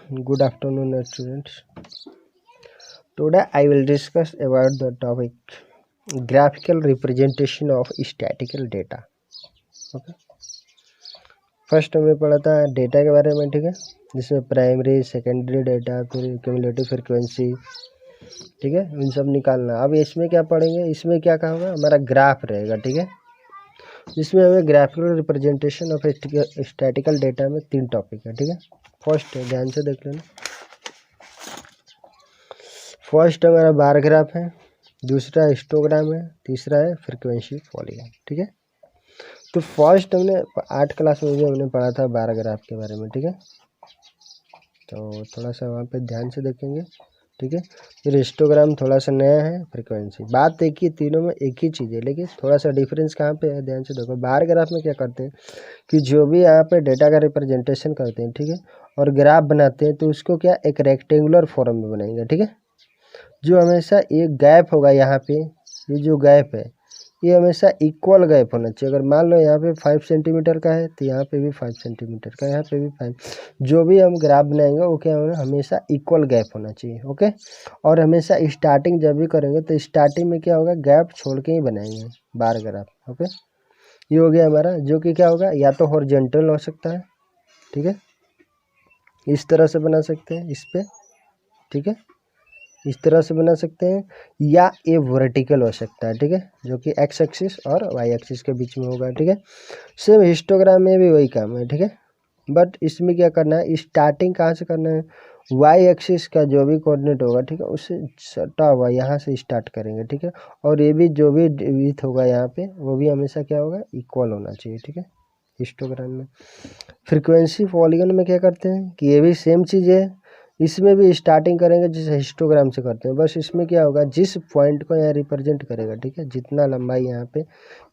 Good afternoon, students. Today I will discuss about the topic graphical representation of statistical data. Okay. First हमने पढ़ा था data के बारे में, ठीक है, जिसमें प्राइमरी सेकेंडरी डेटा, फिर क्यूमुलेटिव फ्रीक्वेंसी, ठीक है, इन सब निकालना। अब इसमें क्या पढ़ेंगे, इसमें क्या कहा होगा, हमारा ग्राफ रहेगा, ठीक है, जिसमें हमें graphical representation of statistical data में 3 टॉपिक है, ठीक है। फर्स्ट है, ध्यान से देख लेना, फर्स्ट हमारा बार ग्राफ है, दूसरा हिस्टोग्राम है, तीसरा है फ्रीक्वेंसी पॉलीगॉन, ठीक है। तो फर्स्ट हमने 8 क्लास में भी हमने पढ़ा था बार ग्राफ के बारे में, ठीक है, तो थोड़ा सा वहाँ पे ध्यान से देखेंगे, ठीक है। फिर हिस्टोग्राम थोड़ा सा नया है, फ्रीक्वेंसी, बात एक ही, तीनों में एक ही चीज़ है, लेकिन थोड़ा सा डिफरेंस कहाँ पे है, ध्यान से देखो। बार ग्राफ में क्या करते हैं कि जो भी यहाँ पे डेटा का रिप्रेजेंटेशन करते हैं, ठीक है, और ग्राफ बनाते हैं, तो उसको क्या एक रेक्टेंगुलर फॉर्म में बनाएंगे, ठीक है। जो हमेशा एक गैप होगा यहाँ पे, ये जो गैप है ये हमेशा इक्वल गैप होना चाहिए। अगर मान लो यहाँ पे 5 सेंटीमीटर का है तो यहाँ पे भी 5 सेंटीमीटर का, यहाँ पे भी 5, जो भी हम ग्राफ बनाएंगे वो क्या होना, हमेशा इक्वल गैप होना चाहिए, ओके। और हमेशा स्टार्टिंग जब भी करेंगे तो स्टार्टिंग में क्या होगा, गैप छोड़ के ही बनाएंगे बार ग्राफ, ओके। ये हो गया हमारा, जो कि क्या होगा, या तो हॉरिजॉन्टल हो सकता है, ठीक है, इस तरह से बना सकते हैं इस पे, ठीक है, इस तरह से बना सकते हैं, या ये वर्टिकल हो सकता है, ठीक है, जो कि एक्स एक्सिस और वाई एक्सिस के बीच में होगा, ठीक है। सेम हिस्टोग्राम में भी वही काम है, ठीक है, बट इसमें क्या करना है, स्टार्टिंग कहाँ से करना है, वाई एक्सिस का जो भी कोऑर्डिनेट होगा, ठीक है, उससे सटा हुआ यहाँ से स्टार्ट करेंगे, ठीक है। और ये भी जो भी विड्थ होगा यहाँ पे, वो भी हमेशा क्या होगा, इक्वल होना चाहिए, ठीक है, हिस्टोग्राम में। फ्रीक्वेंसी पॉलीगॉन में क्या करते हैं कि ये भी सेम चीज़ है, इसमें भी स्टार्टिंग करेंगे जैसे हिस्टोग्राम से करते हैं, बस इसमें क्या होगा, जिस पॉइंट को यहाँ रिप्रेजेंट करेगा, ठीक है, जितना लंबाई यहाँ पे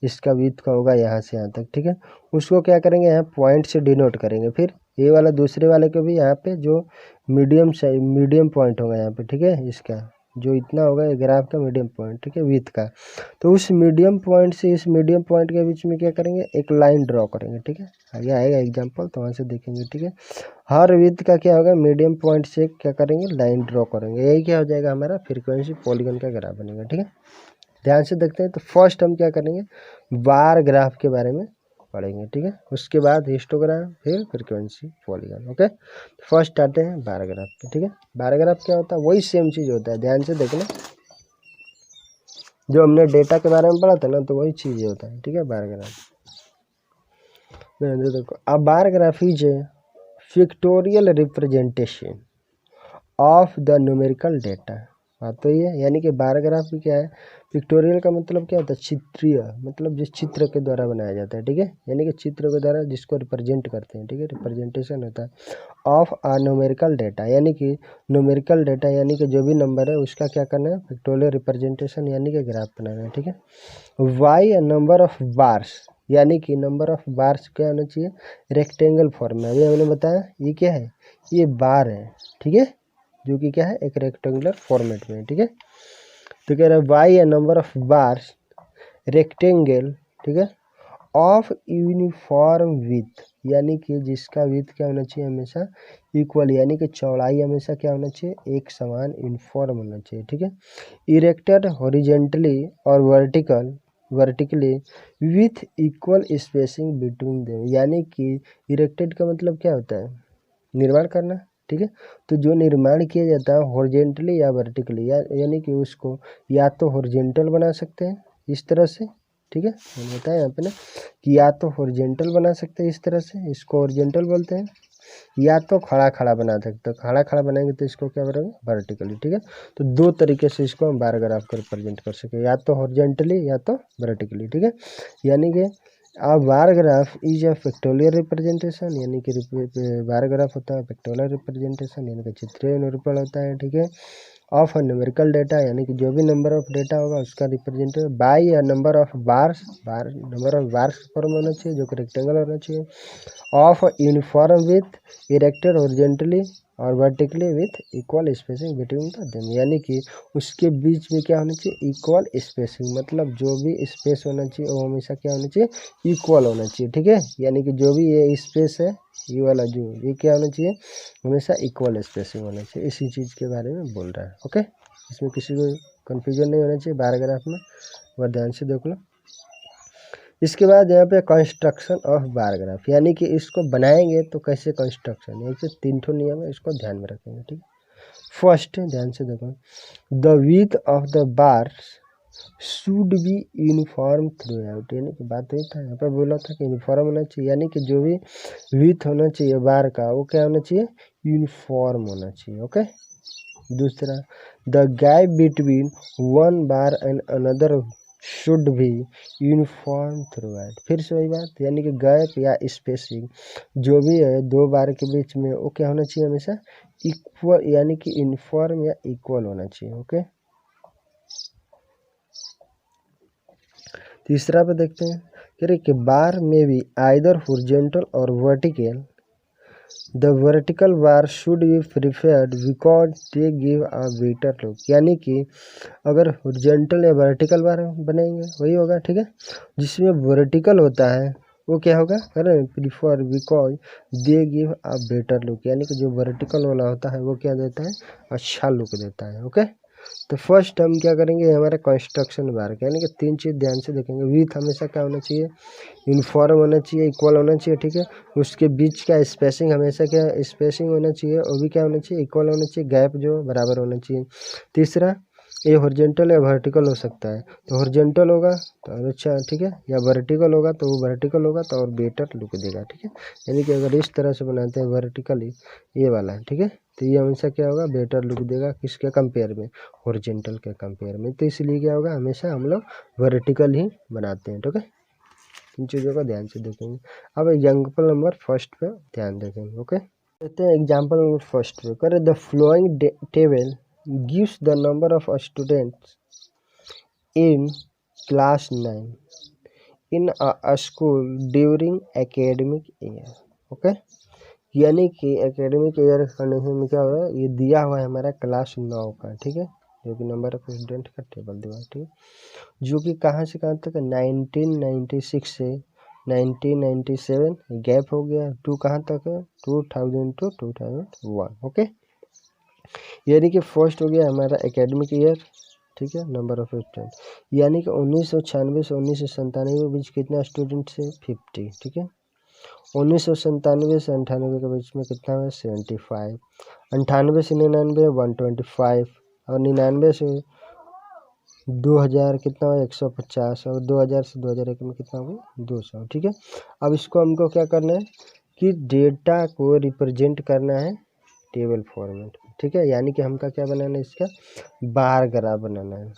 इसका विड्थ का होगा यहाँ से यहाँ तक, ठीक है, उसको क्या करेंगे, यहाँ पॉइंट से डिनोट करेंगे। फिर ये वाला दूसरे वाले को भी यहाँ पे जो मीडियम पॉइंट होगा यहाँ पे, ठीक है, इसका जो इतना होगा ये ग्राफ का मीडियम पॉइंट, ठीक है, विड्थ का, तो उस मीडियम पॉइंट से इस मीडियम पॉइंट के बीच में क्या करेंगे, एक लाइन ड्रॉ करेंगे, ठीक है, आगे आएगा एग्जांपल तो वहाँ से देखेंगे, ठीक है। हर विड्थ का क्या होगा, मीडियम पॉइंट से क्या करेंगे, लाइन ड्रॉ करेंगे, यही क्या हो जाएगा, हमारा फ्रीक्वेंसी पॉलीगॉन का ग्राफ बनेगा, ठीक है। ध्यान से देखते हैं, तो फर्स्ट हम क्या करेंगे, बार ग्राफ के बारे में पढ़ेंगे, ठीक है, उसके बाद हिस्टोग्राम, फिर फ्रीक्वेंसी पॉलीगॉन, ओके। फर्स्ट आते हैं बार ग्राफ पे, ठीक है। बार ग्राफ क्या होता है, वही सेम चीज़ होता है, ध्यान से देखना, जो हमने डेटा के बारे में पढ़ा था ना, तो वही चीज़ होता है, ठीक है, बार ग्राफ। देखो, अब bar graph is a pictorial representation of the numerical data, बात तो ये है, यानी कि बार ग्राफ भी क्या है, पिक्टोरियल का मतलब क्या होता है, चित्रीय, मतलब जिस चित्र के द्वारा बनाया जाता है, ठीक है, यानी कि चित्र के द्वारा जिसको रिप्रेजेंट करते हैं, ठीक है, रिप्रेजेंटेशन होता है ऑफ अ न्यूमेरिकल डेटा, यानी कि न्यूमेरिकल डेटा यानी कि जो भी नंबर है उसका क्या करना है, पिक्टोरियल रिप्रेजेंटेशन यानी कि ग्राफ बनाना है, ठीक है। वाई नंबर ऑफ बार्स, यानी कि नंबर ऑफ बार्स क्या होना चाहिए, रेक्टेंगल फॉर्म में, अभी हमने बताया ये क्या है, ये बार है, ठीक है, जो कि क्या है, एक रेक्टेंगुलर फॉर्मेट में, ठीक है। तो कह रहा है y number of bars rectangle, ठीक है, ऑफ यूनिफॉर्म विथ, यानी कि जिसका विथ क्या होना चाहिए, हमेशा इक्वल, यानी कि चौड़ाई हमेशा क्या होना चाहिए, एक समान यूनिफॉर्म होना चाहिए, ठीक है। इरेक्टेड हॉरिजेंटली और vertically with equal spacing between them, यानी कि इरेक्टेड का मतलब क्या होता है, निर्माण करना, ठीक है। तो जो निर्माण किया जाता है हॉरिजेंटली या वर्टिकली, यानी कि उसको या तो हॉरिजेंटल बना सकते हैं इस तरह से, ठीक है, मैंने बताया यहाँ पे ना कि या तो हॉरिजेंटल बना सकते हैं इस तरह से, इसको हॉरिजेंटल बोलते हैं, या तो खड़ा खड़ा बना सकते हैं, खड़ा खड़ा बनाएंगे तो इसको क्या करेंगे, वर्टिकली, ठीक है। तो 2 तरीके से इसको हम बार ग्राफ को रिप्रेजेंट कर सके, या तो हॉरिजेंटली या तो वर्टिकली, ठीक है। यानी कि अब bar graph is a pictorial representation, यानी कि बार ग्राफ होता है पिक्टोरियल रिप्रेजेंटेशन, यानी कि चित्रीय निरूपण होता है, ठीक है, ऑफ अ न्यूमेरिकल डेटा, यानी कि जो भी नंबर ऑफ डेटा होगा उसका representation by a number of bars, number of bars form होना चाहिए, जो कि रेक्टेंगल होना चाहिए, of uniform with erected horizontally और vertically with equal spacing between the them, यानी कि उसके बीच में क्या होना चाहिए, इक्वल स्पेसिंग, मतलब जो भी स्पेस होना चाहिए वो हमेशा क्या होना चाहिए, इक्वल होना चाहिए, ठीक है। यानी कि जो भी ये स्पेस है ये वाला जो ये क्या होना चाहिए, हमेशा इक्वल स्पेसिंग होना चाहिए। इसी चीज़ के बारे में बोल रहा है। ओके, इसमें किसी को कन्फ्यूजन नहीं होना चाहिए बार ग्राफ में, वह ध्यान से देख लो। इसके बाद यहाँ पे कंस्ट्रक्शन ऑफ बार ग्राफ, यानी कि इसको बनाएंगे तो कैसे कंस्ट्रक्शन, ये तो 3 ठो नियम है, इसको ध्यान में रखेंगे। ठीक, फर्स्ट ध्यान से देखो, the width of the bar should be uniform through out, यानी कि बात वही था, यहाँ पे बोला था कि यूनिफॉर्म होना चाहिए, यानी कि जो भी विड्थ होना चाहिए बार का वो क्या होना चाहिए, यूनिफॉर्म होना चाहिए। ओके, दूसरा, the gap between one bar and another should भी यूनिफॉर्म थ्रू आउट, फिर से वही बात, यानी कि गैप या स्पेसिंग जो भी है दो बार के बीच में वो क्या होना चाहिए, हमेशा इक्वल, यानी कि यूनिफॉर्म या इक्वल होना चाहिए। ओके, तीसरा पे देखते हैं, कह रहे कि बार में भी आइदर हॉरिजॉन्टल और vertical, the vertical bar should be preferred because they give a better look, यानी कि अगर हॉरिजॉन्टल या वर्टिकल बार बनेंगे वही होगा। ठीक है, जिसमें वर्टिकल होता है वो क्या होगा, अरे prefer because they give a better look, यानी कि जो वर्टिकल वाला होता है वो क्या देता है, अच्छा लुक देता है। ओके, तो फर्स्ट हम क्या करेंगे, हमारा कंस्ट्रक्शन बार का, यानी कि 3 चीज़ ध्यान से देखेंगे। विथ हमेशा क्या होना चाहिए, यूनिफॉर्म होना चाहिए, इक्वल होना चाहिए। ठीक है, उसके बीच का स्पेसिंग हमेशा क्या स्पेसिंग होना चाहिए, वो भी क्या होना चाहिए, इक्वल होना चाहिए, गैप जो बराबर होना चाहिए। तीसरा, ये हॉरिजॉन्टल या वर्टिकल हो सकता है, तो हॉरिजॉन्टल होगा तो अच्छा, ठीक है, या वर्टिकल होगा तो वो वर्टिकल होगा तो और बेटर लुक देगा। ठीक है, यानी कि अगर इस तरह से बनाते हैं वर्टिकली, ये वाला है, ठीक है, तो ये हमेशा क्या होगा, बेटर लुक देगा, किसके कंपेयर में, हॉरिजॉन्टल के कंपेयर में। तो इसलिए क्या होगा, हमेशा हम लोग वर्टिकल ही बनाते हैं। ठीक है, इन चीज़ों का ध्यान से देखेंगे। अब एग्जाम्पल नंबर फर्स्ट पे ध्यान देखेंगे। ओके, देखते हैं एग्जाम्पल नंबर फर्स्ट पे, करे the flowing table gives the number of students in class 9 in a school during academic year. Okay, यानी कि एकेडमिक ईयर कंडीशन में क्या हो रहा है, ये दिया हुआ है हमारा क्लास 9 का। ठीक है, जो कि नंबर ऑफ स्टूडेंट का टेबल दिया है। ठीक है, जो कि कहाँ से कहाँ तक है, 1996 से 1997, गैप हो गया, 2 कहाँ तक है, 2000 टू 2001। ओके, यानी कि फर्स्ट हो गया हमारा एकेडमिक ईयर। ठीक है, नंबर ऑफ स्टूडेंट, यानी कि 1996 से 1997 के बीच कितना स्टूडेंट है, 50। ठीक है, 1997 से 98 के बीच में कितना है, 75, 98 से 99 125, और 99 से 2000 कितना हुआ, 150, और 2000 से 2001 में कितना हुआ, 200। ठीक है, अब इसको हमको क्या करना है कि डेटा को रिप्रेजेंट करना है टेबल फॉर्मेट। ठीक है, यानी कि हमका क्या बनाना है, इसका बार ग्राफ बनाना है।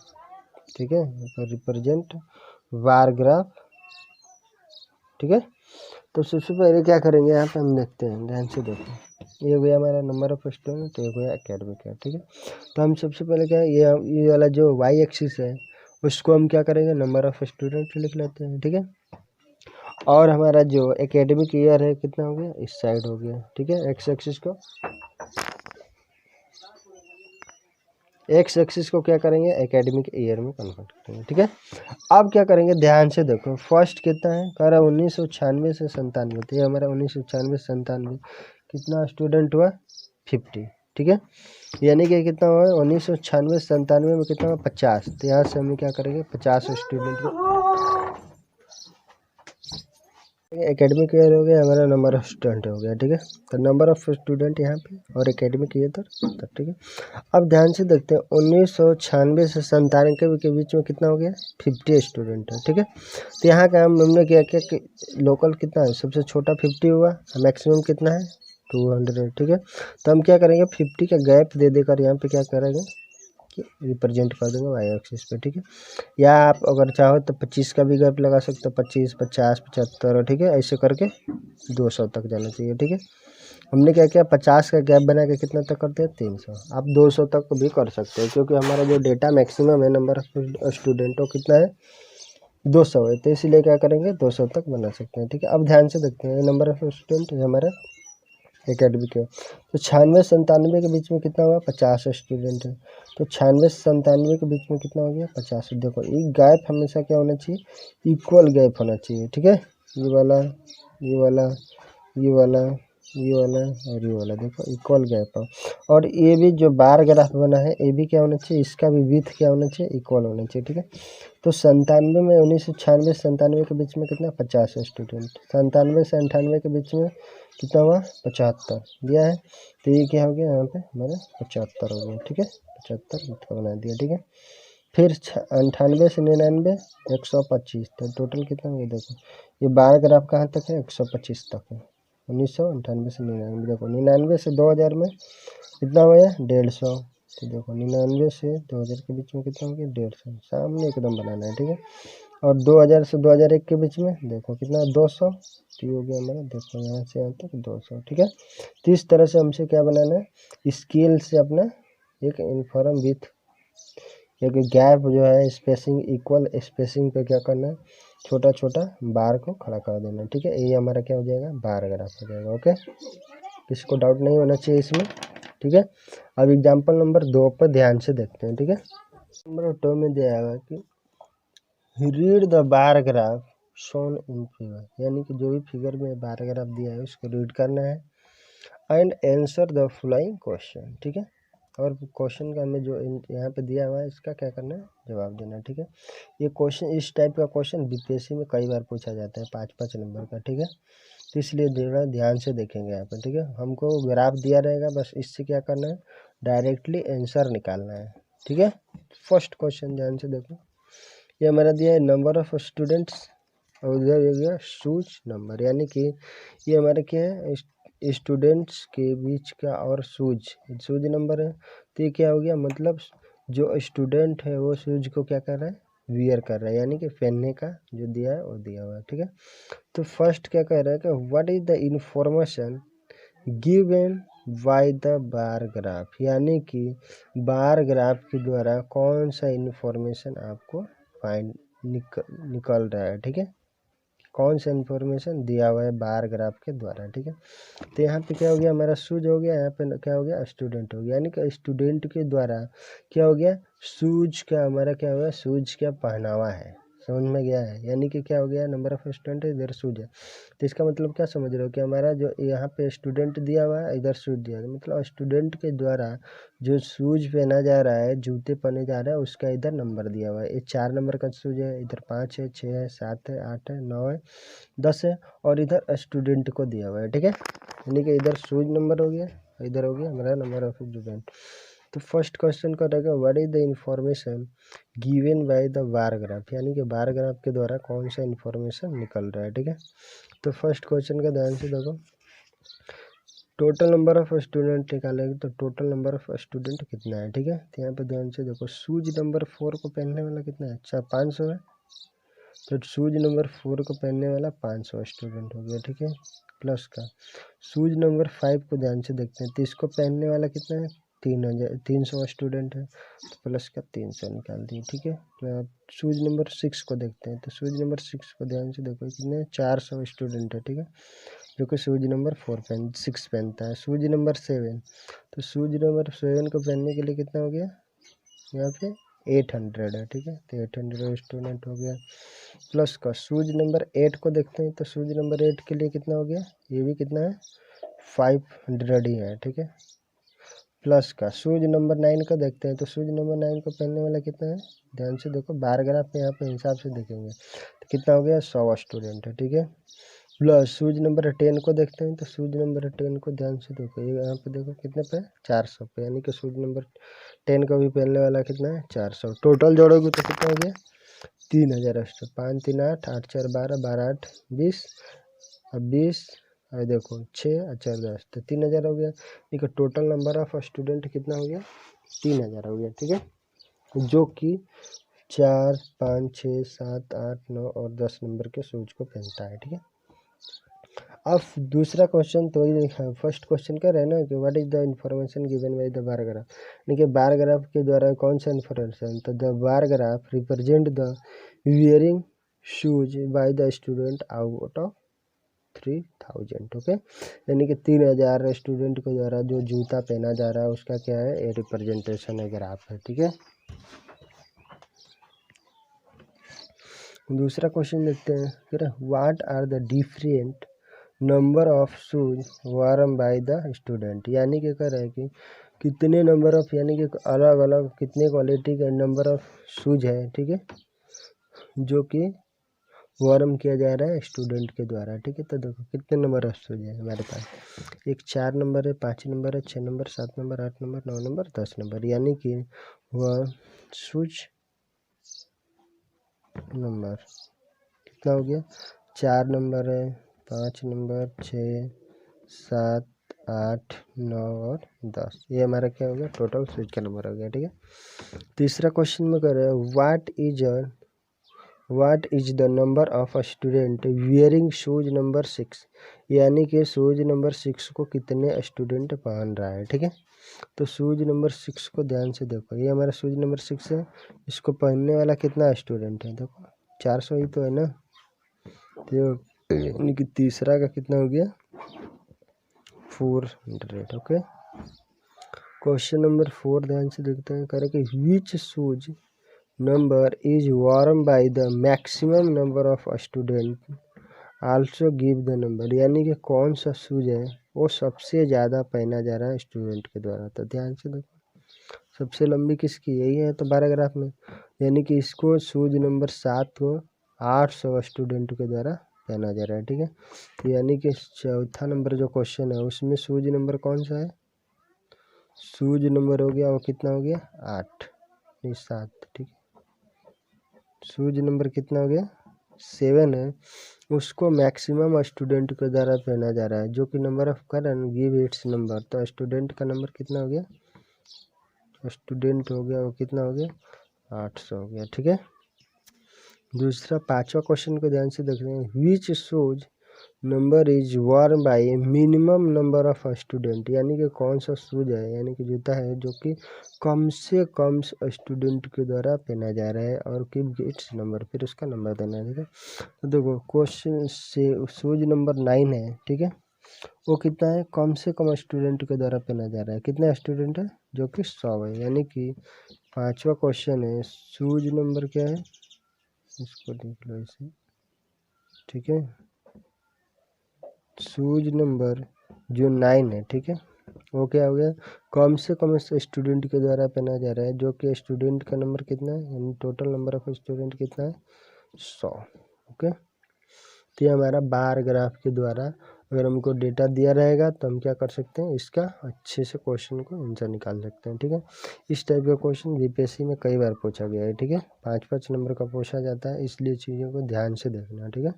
ठीक है, तो रिप्रेजेंट बार ग्राफ। ठीक है, तो सबसे पहले क्या करेंगे, यहाँ पे हम देखते हैं, ध्यान से देखो, ये हो गया हमारा नंबर ऑफ स्टूडेंट, तो ये हो गया एकेडमिक ईयर। ठीक है, तो हम सबसे पहले क्या है, ये वाला जो वाई एक्सिस है उसको हम क्या करेंगे, नंबर ऑफ स्टूडेंट लिख लेते हैं। ठीक है, और हमारा जो एकेडमिक ईयर है कितना हो गया, इस साइड हो गया। ठीक है, एक्स एक्सिस को क्या करेंगे, एकेडमिक ईयर में कन्वर्ट करेंगे। ठीक है, अब क्या करेंगे, ध्यान से देखो, फर्स्ट कितना है, कह रहा 1996 से 97, तो ये हमारा 1996 से 97 कितना स्टूडेंट हुआ, 50। ठीक है, यानी कि कितना हुआ, 1996 से 97 में कितना हुआ, 50, तो यहाँ से हम क्या करेंगे, 50 स्टूडेंट को एकेडमिक ईयर हो गया, हमारा नंबर ऑफ स्टूडेंट हो गया। ठीक है, तो नंबर ऑफ स्टूडेंट यहाँ पे और एकेडमिक ईयर तब। ठीक है, अब ध्यान से देखते हैं, 1996 से 97 के बीच में कितना हो गया, 50 स्टूडेंट है। ठीक है, तो यहाँ का हमने क्या किया कि लोकल कितना है, सबसे छोटा 50 हुआ, मैक्सिमम कितना है, 200। ठीक है, तो हम क्या करेंगे, 50 का गैप दे देकर यहाँ पे क्या करेंगे कि रिप्रेजेंट कर देंगे वाई एक्सिस पे। ठीक है, या आप अगर चाहो तो 25 का भी गैप लगा सकते हो, 25, 50, 75। ठीक है, ऐसे करके 200 तक जाना चाहिए। ठीक है, हमने क्या किया, 50 का गैप बना के कितना तक करते हैं, 300। आप 200 तक भी कर सकते हो, क्योंकि हमारा जो डेटा मैक्सिमम है नंबर ऑफ स्टूडेंटों कितना है, 200 है, तो इसीलिए क्या करेंगे, 200 तक बना सकते हैं। ठीक है, अब ध्यान से देखते हैं, नंबर ऑफ स्टूडेंट है हमारा एकेडमिक है, तो 96 से 97 के बीच में कितना हुआ, 50 स्टूडेंट है, तो 96 से 97 के बीच में कितना हो गया, 50। देखो ये गैप हमेशा क्या होना चाहिए, इक्वल गैप होना चाहिए। ठीक है, ये वाला, ये वाला, ये वाला, ये वाला और ये वाला देखो इक्वल गैप है। और ये भी जो बार ग्राफ बना है ये भी क्या होना चाहिए, इसका भी विड्थ क्या होना चाहिए, इक्वल होना चाहिए, ठीक है। तो 97 में 1996 97 के बीच में कितना 50 स्टूडेंट, 97 से 98 के बीच में कितना हुआ 75 दिया है। तो ये क्या हो गया यहाँ पे हमारा 75 हो गया, ठीक है, 75 का बना दिया, ठीक है। फिर 98 से 99 125, तो टोटल कितना हो गया देखो, ये बार ग्राफ कहाँ तक है 125 तक है। 1998 से 99 देखो, 99 से 2000 में कितना हो गया 150, तो देखो 99 से 2000 के बीच में कितना हो गया 150, सामने एकदम बनाना है, ठीक है। और 2000 से 2001 के बीच में देखो कितना 200, तो ये हो गया हमारा देखो यहाँ से यहाँ तक 200, ठीक है। तो इस तरह से हमसे क्या बनाना है, स्केल से अपना एक इन्फॉर्म विथ एक गैप जो है स्पेसिंग इक्वल स्पेसिंग पे क्या करना है, छोटा छोटा बार को खड़ा कर देना, ठीक है। ये हमारा क्या हो जाएगा बार ग्राफ हो जाएगा, ओके। किसी को डाउट नहीं होना चाहिए इसमें, ठीक है। अब एग्जांपल नंबर 2 पर ध्यान से देखते हैं, ठीक है। नंबर 2 में दिया हुआ कि read the bar graph shown in figure, यानी कि जो भी फिगर में बार ग्राफ दिया है उसको रीड करना है and answer the following question, ठीक है। और क्वेश्चन का हमें जो यहाँ पे दिया हुआ है इसका क्या करना है जवाब देना है, ठीक है। ये क्वेश्चन इस टाइप का क्वेश्चन बीपीएससी में कई बार पूछा जाता है 5-5 नंबर का, ठीक है। तो इसलिए थोड़ा ध्यान से देखेंगे यहाँ पे, ठीक है। हमको ग्राफ दिया रहेगा, बस इससे क्या करना है डायरेक्टली आंसर निकालना है, ठीक है। फर्स्ट क्वेश्चन ध्यान से देखो, ये हमारा दिया है नंबर ऑफ स्टूडेंट्स और उधर हो गया शूज नंबर, यानी कि ये हमारा क्या है स्टूडेंट्स के बीच का और शूज नंबर है। तो ये क्या हो गया, मतलब जो स्टूडेंट है वो शूज को क्या कर रहा है वियर कर रहा है, यानी कि पहनने का जो दिया है वो दिया हुआ है, ठीक है। तो फर्स्ट क्या कह रहा है कि what is the information given by the bar graph, यानी कि बार ग्राफ के द्वारा कौन सा इंफॉर्मेशन आपको फाइंड निकल रहा है, ठीक है। कौन सा इन्फॉर्मेशन दिया हुआ है बार ग्राफ के द्वारा, ठीक है। तो यहाँ पे क्या हो गया हमारा शूज हो गया, यहाँ पे क्या हो गया स्टूडेंट हो गया, यानी कि स्टूडेंट के द्वारा क्या हो गया शूज का हमारा क्या हो गया शूज क्या पहनावा है, समझ में गया है। यानी कि क्या हो गया नंबर ऑफ स्टूडेंट इधर शूज है, तो इसका मतलब क्या समझ रहे हो कि हमारा जो यहाँ पे स्टूडेंट दिया हुआ है इधर शूज दिया है, मतलब स्टूडेंट के द्वारा जो शूज पहना जा रहा है जूते पहने जा रहा है उसका इधर नंबर दिया हुआ है। ये 4 नंबर का शूज है, इधर 5 है, 6 है, 7 है, 8 है, 9 है, 10 है, और इधर स्टूडेंट को दिया हुआ है, ठीक है। यानी कि इधर शूज नंबर हो गया, इधर हो गया हमारा नंबर ऑफ स्टूडेंट। तो फर्स्ट क्वेश्चन का रहेगा what is the information given by the bar graph, यानी कि बार ग्राफ के द्वारा कौन सा इंफॉर्मेशन निकल रहा है, ठीक है। तो फर्स्ट क्वेश्चन का ध्यान से देखो, टोटल नंबर ऑफ स्टूडेंट निकालेंगे तो टोटल नंबर ऑफ स्टूडेंट कितना है, ठीक है। तो यहाँ पे ध्यान से देखो शूज नंबर 4 को पहनने वाला कितना है, अच्छा 500 है, तो शूज नंबर 4 को पहनने वाला 500 स्टूडेंट हो गया, ठीक है। प्लस का शूज नंबर 5 को ध्यान से देखते हैं, तो इसको पहनने वाला कितना है 300 स्टूडेंट है, तो प्लस का 300 निकाल दिए, ठीक है। तो शूज नंबर 6 को देखते हैं, तो शूज नंबर 6 को ध्यान से देखो कितने 400 स्टूडेंट है, ठीक है, जो कि शूज नंबर 6 पहनता है। शूज नंबर 7, तो शूज नंबर 7 को पहनने के लिए कितना हो गया यहाँ पे 800 है, ठीक है, तो 800 स्टूडेंट हो गया। प्लस का शूज नंबर 8 को देखते हैं, तो शूज नंबर 8 के लिए कितना हो गया, ये भी कितना है 500 ही है, ठीक है। प्लस का शूज नंबर 9 को देखते हैं, तो शूज नंबर 9 को पहनने वाला कितना है, ध्यान से देखो बार ग्राफ में यहाँ पे हिसाब से देखेंगे तो कितना हो गया 100 स्टूडेंट है, ठीक है। प्लस शूज नंबर 10 को देखते हैं, तो शूज नंबर 10 को ध्यान से देखो, ये यहाँ पे देखो कितने पे 400 पे, यानी कि शूज नंबर 10 को भी पहनने वाला कितना है 400, टोटल जोड़ोगे तो कितना हो गया 3000 स्टूडेंट, 5 3 8 8 4 12 12 8 20 और 20 और देखो 6 और 4 10, तो 3000 हो गया। ठीक है, टोटल नंबर ऑफ स्टूडेंट कितना हो गया 3000 हो गया, ठीक है, जो कि 4 5 6 7 8 9 और 10 नंबर के शूज को पहनता है, ठीक है। अब दूसरा क्वेश्चन तो ये फर्स्ट क्वेश्चन का रहना कि what is the information given by the bar graph, यानी कि बार ग्राफ के द्वारा कौन सा इंफॉर्मेशन, तो the bar graph represent the wearing shoes bye the student out of 3000, okay, यानी कि 3000 स्टूडेंट के द्वारा जो जूता पहना जा रहा है उसका क्या है ये रिप्रेजेंटेशन है ग्राफ है, ठीक है। दूसरा क्वेश्चन देखते हैं, what are the different number of shoes worn by the student, यानी कि कह रहा है कि कितने नंबर ऑफ, यानी कि अलग अलग कितने क्वालिटी का नंबर ऑफ शूज है, ठीक है, जो कि वर्म किया जा रहा है स्टूडेंट के द्वारा, ठीक है। तो देखो कितने नंबर ऑफ शूज है हमारे पास, एक 4 नंबर है, 5 नंबर है, 6 number, 7 number, 8 number, 9 number, 10 number, यानी कि वह शूज नंबर कितना हो गया, 4 नंबर है, 5 नंबर, 6, 7, 8, 9 और 10, ये हमारा क्या हो गया, टोटल शूज का नंबर हो गया, ठीक है। तीसरा क्वेश्चन में कर रहे हैं what is the number of a student wearing shoes number 6, यानी कि शूज नंबर 6 को कितने स्टूडेंट पहन रहा है, ठीक है। तो शूज नंबर 6 को ध्यान से देखो, ये हमारा शूज नंबर 6 है, इसको पहनने वाला कितना स्टूडेंट है, देखो 400 ही तो है ना, तो यानी कि तीसरा का कितना हो गया 400, ओके। क्वेश्चन नंबर 4 ध्यान से देखते हैं, कह रहे कि which shoes number is worn by the maximum number of student also give the number, यानी कि कौन सा शूज है वो सबसे ज़्यादा पहना जा रहा है स्टूडेंट के द्वारा। तो ध्यान से देखो सबसे लंबी किसकी, यही है तो पैराग्राफ में, यानी कि इसको शूज नंबर 7 को 800 स्टूडेंट के द्वारा पहना जा रहा है, ठीक है। तो यानी कि चौथा नंबर जो क्वेश्चन है उसमें शूज नंबर कौन सा है, शूज नंबर हो गया वो कितना हो गया 8 नहीं 7, ठीक है। शूज नंबर कितना हो गया 7 है, उसको मैक्सिमम स्टूडेंट के द्वारा पहना जा रहा है, जो कि number of current give its number, तो स्टूडेंट का नंबर कितना हो गया, स्टूडेंट हो गया वो कितना हो गया 800 हो गया, ठीक है। दूसरा 5वां क्वेश्चन को ध्यान से देख रहे हैं, which shoes number is worn by minimum number of student, यानी कि कौन सा शूज है, यानी कि जूता है जो कि कम से कम स्टूडेंट के द्वारा पहना जा रहा है और गिव इट्स नंबर, फिर उसका नंबर देना है, ठीक है। तो देखो क्वेश्चन से शूज नंबर 9 है, ठीक है, वो कितना है, कम से कम स्टूडेंट के द्वारा पहना जा रहा है, कितने स्टूडेंट है, जो कि 100 है, यानी कि 5वां क्वेश्चन है शूज नंबर क्या है, इसको देख लो इसे, ठीक है, शूज नंबर जो 9 है, ठीक है, वो क्या हो गया, कम से कम स्टूडेंट के द्वारा पहना जा रहा है, जो कि स्टूडेंट का नंबर कितना है, यानी टोटल नंबर ऑफ स्टूडेंट कितना है 100, ओके। तो ये हमारा बार ग्राफ के द्वारा अगर हमको डेटा दिया रहेगा तो हम क्या कर सकते हैं, इसका अच्छे से क्वेश्चन को आंसर निकाल सकते हैं, ठीक है। इस टाइप का क्वेश्चन बीपीएससी में कई बार पूछा गया है, ठीक है, 5-5 नंबर का पूछा जाता है, इसलिए चीज़ों को ध्यान से देखना, ठीक है।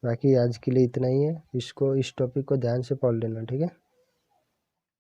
बाकी आज के लिए इतना ही है, इस टॉपिक को ध्यान से पढ़ लेना, ठीक है।